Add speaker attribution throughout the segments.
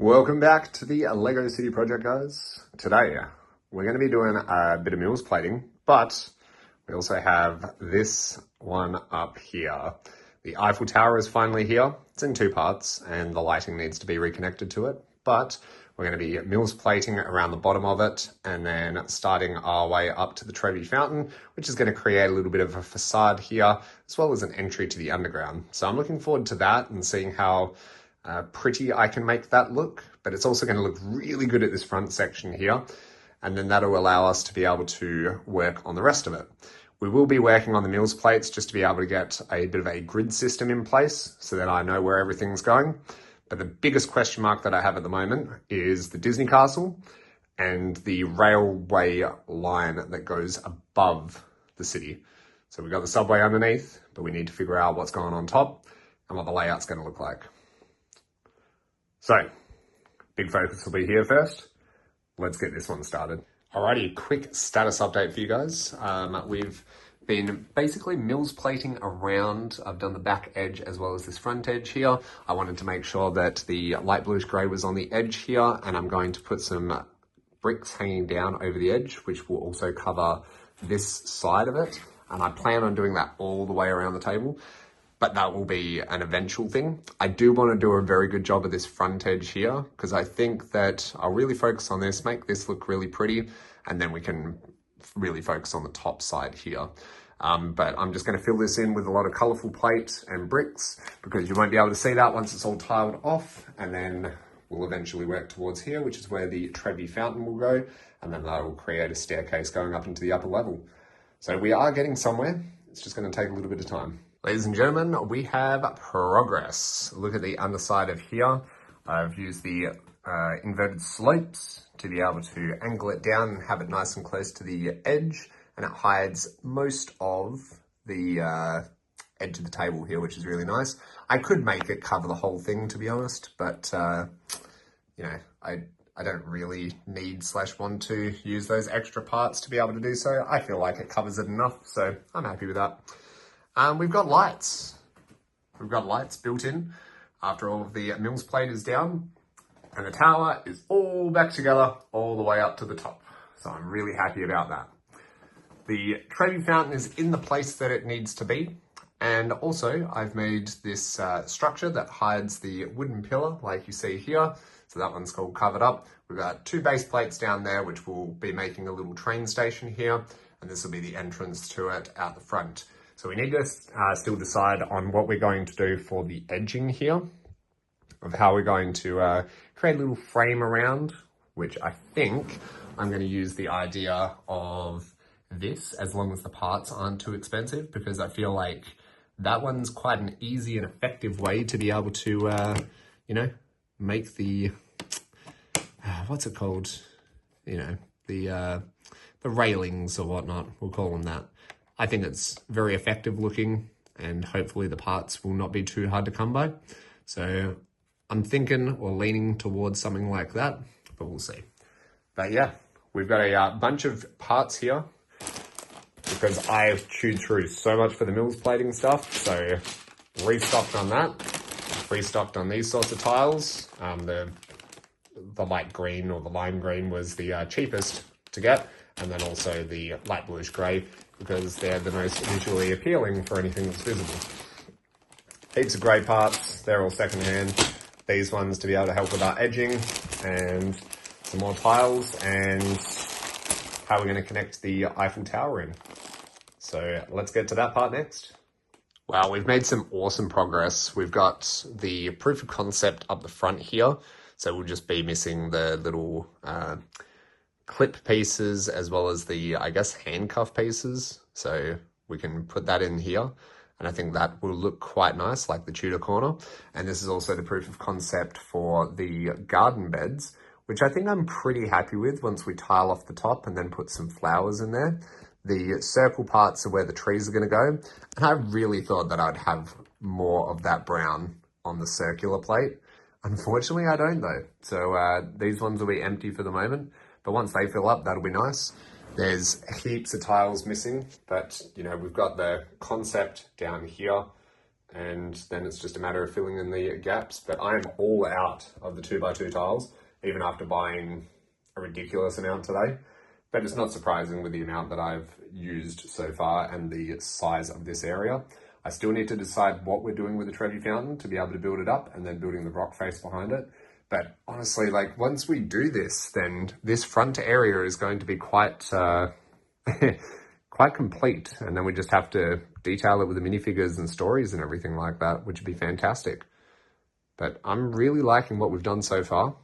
Speaker 1: Welcome back to the Lego City project, guys. Today, we're going to be doing a bit of MILS plating, but we also have this one up here. The Eiffel Tower is finally here. It's in two parts, and the lighting needs to be reconnected to it, but we're going to be MILS plating around the bottom of it, and then starting our way up to the Trevi Fountain, which is going to create a little bit of a facade here, as well as an entry to the underground. So I'm looking forward to that and seeing how pretty I can make that look, but it's also going to look really good at this front section here, and then that'll allow us to be able to work on the rest of it. We will be working on the MILS plates just to be able to get a bit of a grid system in place so that I know where everything's going. But the biggest question mark that I have at the moment is the Disney Castle and the railway line that goes above the city. So we've got the subway underneath, but we need to figure out what's going on top and what the layout's going to look like. So, big focus will be here first. Let's get this one started. Alrighty, quick status update for you guys. We've been basically MILS plating around. I've done the back edge as well as this front edge here. I wanted to make sure that the light bluish grey was on the edge here, and I'm going to put some bricks hanging down over the edge, which will also cover this side of it. And I plan on doing that all the way around the table, but that will be an eventual thing. I do want to do a very good job of this front edge here, because I think that I'll really focus on this, make this look really pretty, and then we can really focus on the top side here. But I'm just going to fill this in with a lot of colourful plate and bricks, because you won't be able to see that once it's all tiled off, and then we'll eventually work towards here, which is where the Trevi Fountain will go, and then that will create a staircase going up into the upper level. So we are getting somewhere. It's just going to take a little bit of time. Ladies and gentlemen, we have progress. Look at the underside of here. I've used the inverted slopes to be able to angle it down and have it nice and close to the edge, and it hides most of the edge of the table here, which is really nice. I could make it cover the whole thing, to be honest, but you know, I don't really need / want to use those extra parts to be able to do so. I feel like it covers it enough, so I'm happy with that. We've got lights. We've got lights built in after all of the MILS plate is down, and the tower is all back together all the way up to the top. So I'm really happy about that. The Trevi Fountain is in the place that it needs to be. And also I've made this structure that hides the wooden pillar like you see here. So that one's called Covered Up. We've got two base plates down there, which will be making a little train station here. And this will be the entrance to it out the front. So we need to still decide on what we're going to do for the edging here, of how we're going to create a little frame around, which I think I'm going to use the idea of this, as long as the parts aren't too expensive, because I feel like that one's quite an easy and effective way to be able to, you know, make the, what's it called? You know, the railings or whatnot, we'll call them that. I think it's very effective looking, and hopefully the parts will not be too hard to come by. So I'm thinking or leaning towards something like that, but we'll see. But yeah, we've got a bunch of parts here, because I've chewed through so much for the MILS plating stuff. So restocked on that, restocked on these sorts of tiles. The light green or the lime green was the cheapest to get, and then also the light bluish grey, because they're the most visually appealing for anything that's visible. Heaps of grey parts, they're all secondhand. These ones to be able to help with our edging, and some more tiles, and how we're going to connect the Eiffel Tower in. So let's get to that part next. Wow, we've made some awesome progress. We've got the proof of concept up the front here, so we'll just be missing the little clip pieces, as well as the, I guess, handcuff pieces. So we can put that in here, and I think that will look quite nice, like the Tudor corner. And this is also the proof of concept for the garden beds, which I think I'm pretty happy with once we tile off the top and then put some flowers in there. The circle parts are where the trees are going to go, and I really thought that I'd have more of that brown on the circular plate. Unfortunately, I don't though. So these ones will be empty for the moment, but once they fill up, that'll be nice. There's heaps of tiles missing, but you know, we've got the concept down here, and then it's just a matter of filling in the gaps. But I'm all out of the 2x2 tiles, even after buying a ridiculous amount today. But it's not surprising with the amount that I've used so far and the size of this area. I still need to decide what we're doing with the treasure fountain to be able to build it up, and then building the rock face behind it. But honestly, like, once we do this, then this front area is going to be quite quite complete. And then we just have to detail it with the minifigures and stories and everything like that, which would be fantastic. But I'm really liking what we've done so far.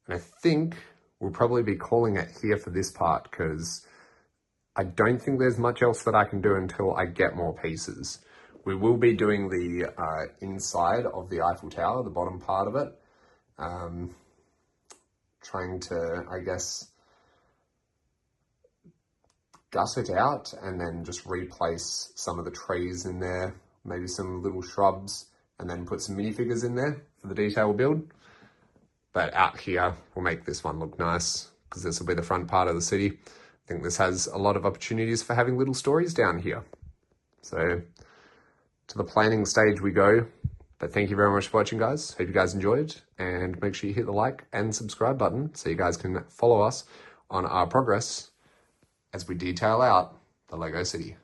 Speaker 1: And I think we'll probably be calling it here for this part, because I don't think there's much else that I can do until I get more pieces. We will be doing the inside of the Eiffel Tower, the bottom part of it. Trying to, I guess, gut it out and then just replace some of the trees in there, maybe some little shrubs, and then put some minifigures in there for the detail build. But out here, we'll make this one look nice, because this will be the front part of the city. I think this has a lot of opportunities for having little stories down here. So to the planning stage we go. But thank you very much for watching, guys. Hope you guys enjoyed, and make sure you hit the like and subscribe button so you guys can follow us on our progress as we detail out the Lego City.